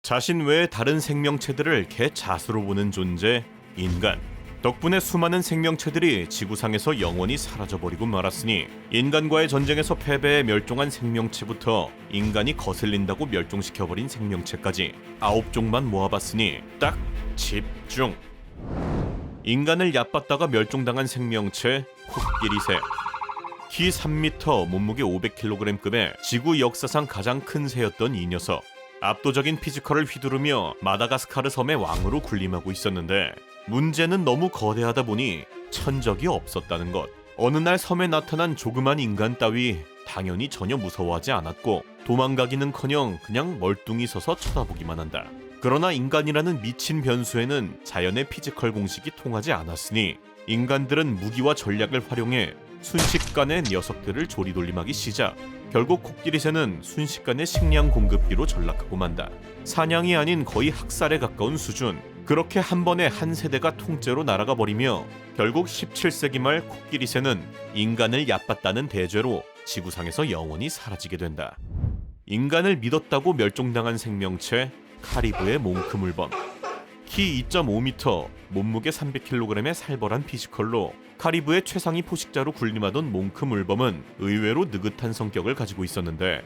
자신 외의 다른 생명체들을 개자수로 보는 존재, 인간. 덕분에 수많은 생명체들이 지구상에서 영원히 사라져버리고 말았으니 인간과의 전쟁에서 패배해 멸종한 생명체부터 인간이 거슬린다고 멸종시켜버린 생명체까지 9종만 모아봤으니 딱 집중! 인간을 얕봤다가 멸종당한 생명체 코끼리새. 키 3m, 몸무게 500kg급의 지구 역사상 가장 큰 새였던 이 녀석. 압도적인 피지컬을 휘두르며 마다가스카르 섬의 왕으로 군림하고 있었는데 문제는 너무 거대하다 보니 천적이 없었다는 것. 어느 날 섬에 나타난 조그만 인간 따위 당연히 전혀 무서워하지 않았고 도망가기는커녕 그냥 멀뚱히 서서 쳐다보기만 한다. 그러나 인간이라는 미친 변수에는 자연의 피지컬 공식이 통하지 않았으니 인간들은 무기와 전략을 활용해 순식간에 녀석들을 조리돌림하기 시작. 결국 코끼리새는 순식간에 식량 공급기로 전락하고 만다. 사냥이 아닌 거의 학살에 가까운 수준. 그렇게 한 번에 한 세대가 통째로 날아가 버리며 결국 17세기 말 코끼리새는 인간을 얕봤다는 대죄로 지구상에서 영원히 사라지게 된다. 인간을 믿었다고 멸종당한 생명체 카리브의 몽크물범. 키 2.5m, 몸무게 300kg의 살벌한 피지컬로 카리브의 최상위 포식자로 군림하던 몽크물범은 의외로 느긋한 성격을 가지고 있었는데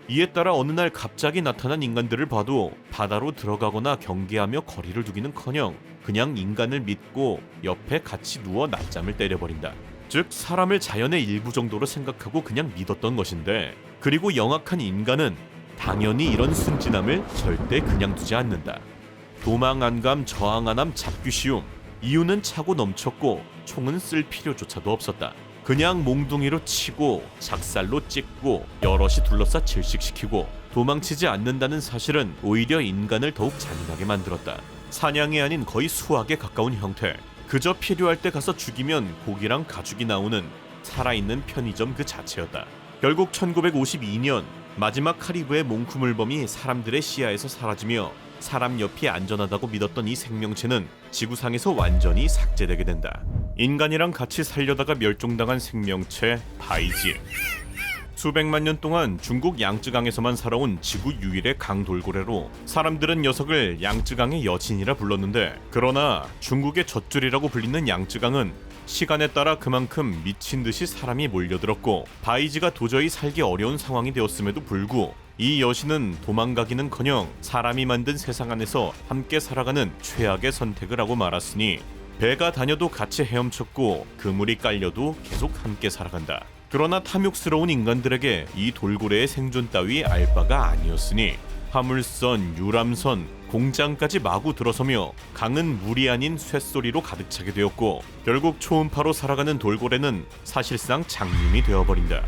이에 따라 어느 날 갑자기 나타난 인간들을 봐도 바다로 들어가거나 경계하며 거리를 두기는커녕 그냥 인간을 믿고 옆에 같이 누워 낮잠을 때려버린다. 즉 사람을 자연의 일부 정도로 생각하고 그냥 믿었던 것인데, 그리고 영악한 인간은 당연히 이런 순진함을 절대 그냥 두지 않는다. 도망 안감, 저항 안함, 잡기 쉬움. 이유는 차고 넘쳤고 총은 쓸 필요조차도 없었다. 그냥 몽둥이로 치고 작살로 찍고 여럿이 둘러싸 질식시키고 도망치지 않는다는 사실은 오히려 인간을 더욱 잔인하게 만들었다. 사냥이 아닌 거의 수학에 가까운 형태. 그저 필요할 때 가서 죽이면 고기랑 가죽이 나오는 살아있는 편의점 그 자체였다. 결국 1952년 마지막 카리브의 몽크물범이 사람들의 시야에서 사라지며 사람 옆이 안전하다고 믿었던 이 생명체는 지구상에서 완전히 삭제되게 된다. 인간이랑 같이 살려다가 멸종당한 생명체 바이지. 수백만 년 동안 중국 양쯔강에서만 살아온 지구 유일의 강돌고래로 사람들은 녀석을 양쯔강의 여신이라 불렀는데, 그러나 중국의 젖줄이라고 불리는 양쯔강은 시간에 따라 그만큼 미친 듯이 사람이 몰려들었고 바이지가 도저히 살기 어려운 상황이 되었음에도 불구 이 여신은 도망가기는커녕 사람이 만든 세상 안에서 함께 살아가는 최악의 선택을 하고 말았으니 배가 다녀도 같이 헤엄쳤고 그물이 깔려도 계속 함께 살아간다. 그러나 탐욕스러운 인간들에게 이 돌고래의 생존 따위 알 바가 아니었으니 화물선, 유람선, 공장까지 마구 들어서며 강은 물이 아닌 쇳소리로 가득 차게 되었고 결국 초음파로 살아가는 돌고래는 사실상 장님이 되어버린다.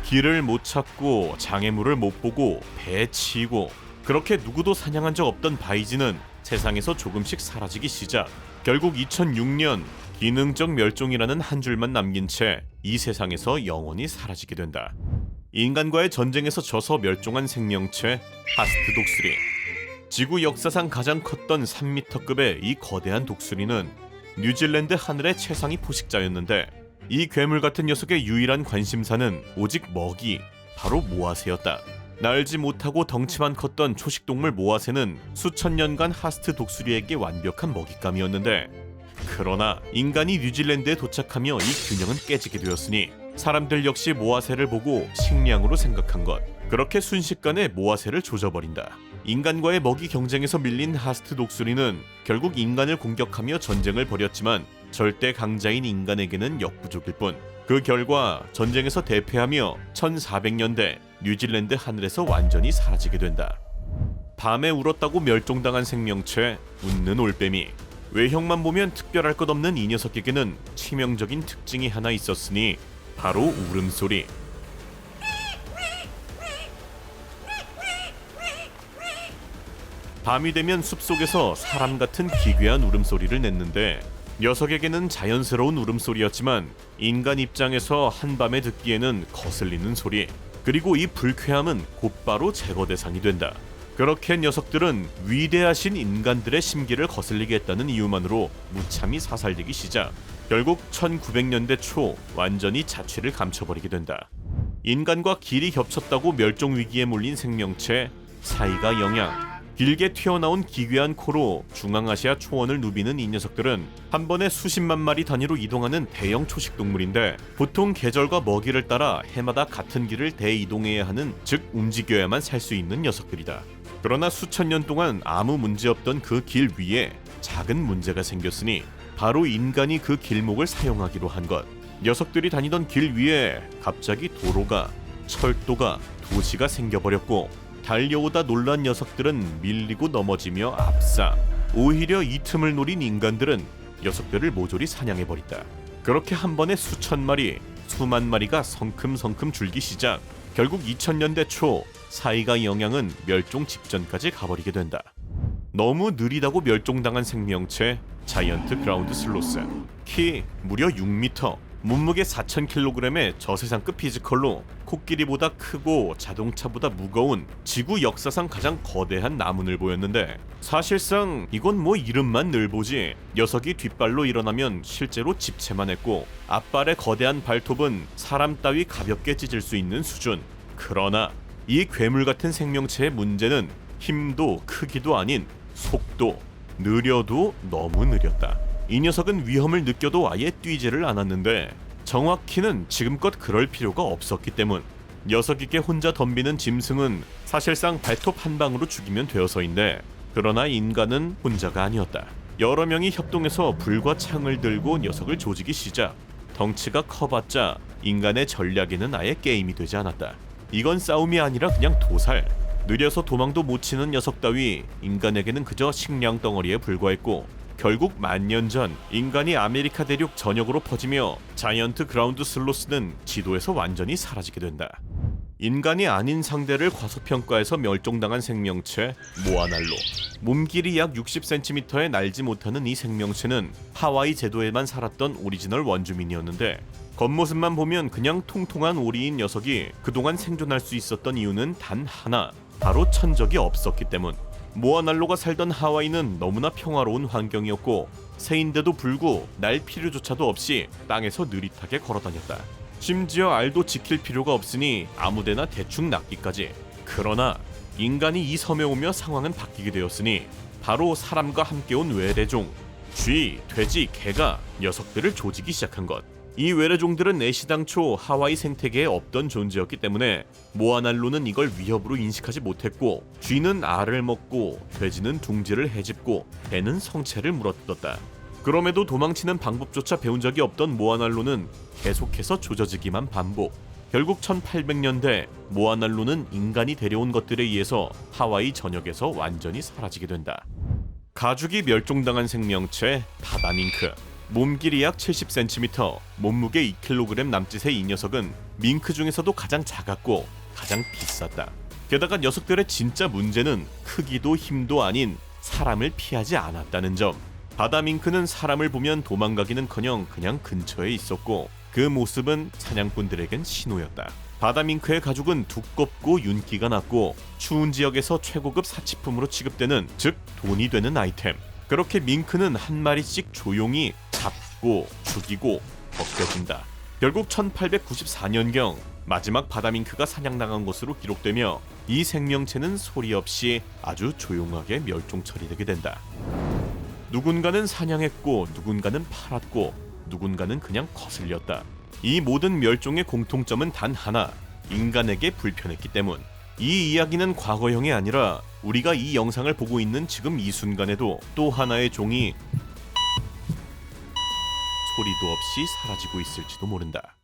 길을 못 찾고 장애물을 못 보고 배에 치이고 그렇게 누구도 사냥한 적 없던 바이지는 세상에서 조금씩 사라지기 시작. 결국 2006년 기능적 멸종이라는 한 줄만 남긴 채 이 세상에서 영원히 사라지게 된다. 인간과의 전쟁에서 져서 멸종한 생명체 하스트 독수리. 지구 역사상 가장 컸던 3m급의 이 거대한 독수리는 뉴질랜드 하늘의 최상위 포식자였는데 이 괴물 같은 녀석의 유일한 관심사는 오직 먹이, 바로 모아새였다. 날지 못하고 덩치만 컸던 초식동물 모아새는 수천 년간 하스트 독수리에게 완벽한 먹잇감이었는데, 그러나 인간이 뉴질랜드에 도착하며 이 균형은 깨지게 되었으니 사람들 역시 모아새를 보고 식량으로 생각한 것. 그렇게 순식간에 모아새를 조져버린다. 인간과의 먹이 경쟁에서 밀린 하스트 독수리는 결국 인간을 공격하며 전쟁을 벌였지만 절대 강자인 인간에게는 역부족일 뿐. 그 결과 전쟁에서 대패하며 1400년대 뉴질랜드 하늘에서 완전히 사라지게 된다. 밤에 울었다고 멸종당한 생명체 웃는 올빼미. 외형만 보면 특별할 것 없는 이 녀석에게는 치명적인 특징이 하나 있었으니 바로 울음소리. 밤이 되면 숲속에서 사람 같은 기괴한 울음소리를 냈는데 녀석에게는 자연스러운 울음소리였지만 인간 입장에서 한밤에 듣기에는 거슬리는 소리, 그리고 이 불쾌함은 곧바로 제거 대상이 된다. 그렇게 녀석들은 위대하신 인간들의 심기를 거슬리게 했다는 이유만으로 무참히 사살되기 시작. 결국 1900년대 초 완전히 자취를 감춰버리게 된다. 인간과 길이 겹쳤다고 멸종위기에 몰린 생명체 사이가 영양. 길게 튀어나온 기괴한 코로 중앙아시아 초원을 누비는 이 녀석들은 한 번에 수십만 마리 단위로 이동하는 대형 초식동물인데 보통 계절과 먹이를 따라 해마다 같은 길을 대이동해야 하는, 즉 움직여야만 살 수 있는 녀석들이다. 그러나 수천 년 동안 아무 문제 없던 그 길 위에 작은 문제가 생겼으니 바로 인간이 그 길목을 사용하기로 한 것. 녀석들이 다니던 길 위에 갑자기 도로가, 철도가, 도시가 생겨버렸고 달려오다 놀란 녀석들은 밀리고 넘어지며 압사. 오히려 이 틈을 노린 인간들은 녀석들을 모조리 사냥해버린다. 그렇게 한 번에 수천 마리, 수만 마리가 성큼성큼 줄기 시작. 결국 2000년대 초 사이가 영향은 멸종 직전까지 가버리게 된다. 너무 느리다고 멸종당한 생명체 자이언트 그라운드 슬로스. 키 무려 6m, 몸무게 4000kg의 저세상급 피지컬로 코끼리보다 크고 자동차보다 무거운 지구 역사상 가장 거대한 나무늘보였는데 사실상 이건 뭐 이름만 늘보지 녀석이 뒷발로 일어나면 실제로 집채만 했고 앞발의 거대한 발톱은 사람 따위 가볍게 찢을 수 있는 수준. 그러나 이 괴물 같은 생명체의 문제는 힘도 크기도 아닌 속도. 느려도 너무 느렸다. 이 녀석은 위험을 느껴도 아예 뛰지를 않았는데 정확히는 지금껏 그럴 필요가 없었기 때문. 녀석에게 혼자 덤비는 짐승은 사실상 발톱 한 방으로 죽이면 되어서인데, 그러나 인간은 혼자가 아니었다. 여러 명이 협동해서 불과 창을 들고 녀석을 조지기 시작. 덩치가 커봤자 인간의 전략에는 아예 게임이 되지 않았다. 이건 싸움이 아니라 그냥 도살. 느려서 도망도 못 치는 녀석 따위 인간에게는 그저 식량 덩어리에 불과했고 결국 만년 전 인간이 아메리카 대륙 전역으로 퍼지며 자이언트 그라운드 슬로스는 지도에서 완전히 사라지게 된다. 인간이 아닌 상대를 과소평가해서 멸종당한 생명체 모아날로. 몸길이 약 60cm에 날지 못하는 이 생명체는 하와이 제도에만 살았던 오리지널 원주민이었는데 겉모습만 보면 그냥 통통한 오리인 녀석이 그동안 생존할 수 있었던 이유는 단 하나, 바로 천적이 없었기 때문. 모아날로가 살던 하와이는 너무나 평화로운 환경이었고 새인데도 불구 날 필요조차도 없이 땅에서 느릿하게 걸어다녔다. 심지어 알도 지킬 필요가 없으니 아무데나 대충 낚기까지. 그러나 인간이 이 섬에 오며 상황은 바뀌게 되었으니 바로 사람과 함께 온 외래종 쥐, 돼지, 개가 녀석들을 조지기 시작한 것. 이 외래종들은 애시당초 하와이 생태계에 없던 존재였기 때문에 모아날로는 이걸 위협으로 인식하지 못했고 쥐는 알을 먹고 돼지는 둥지를 헤집고 개는 성체를 물어뜯었다. 그럼에도 도망치는 방법조차 배운 적이 없던 모아날로는 계속해서 조져지기만 반복. 결국 1800년대 모아날로는 인간이 데려온 것들에 의해서 하와이 전역에서 완전히 사라지게 된다. 가죽이 멸종당한 생명체 바다밍크. 몸길이 약 70cm, 몸무게 2kg 남짓의 이 녀석은 밍크 중에서도 가장 작았고 가장 비쌌다. 게다가 녀석들의 진짜 문제는 크기도 힘도 아닌 사람을 피하지 않았다는 점. 바다 밍크는 사람을 보면 도망가기는커녕 그냥 근처에 있었고 그 모습은 사냥꾼들에겐 신호였다. 바다 밍크의 가죽은 두껍고 윤기가 났고 추운 지역에서 최고급 사치품으로 취급되는, 즉 돈이 되는 아이템. 그렇게 밍크는 한 마리씩 조용히 잡고 죽이고 벗겨진다. 결국 1894년경 마지막 바다밍크가 사냥당한 것으로 기록되며 이 생명체는 소리 없이 아주 조용하게 멸종 처리되게 된다. 누군가는 사냥했고 누군가는 팔았고 누군가는 그냥 거슬렸다. 이 모든 멸종의 공통점은 단 하나, 인간에게 불편했기 때문. 이 이야기는 과거형이 아니라 우리가 이 영상을 보고 있는 지금 이 순간에도 또 하나의 종이 소리도 없이 사라지고 있을지도 모른다.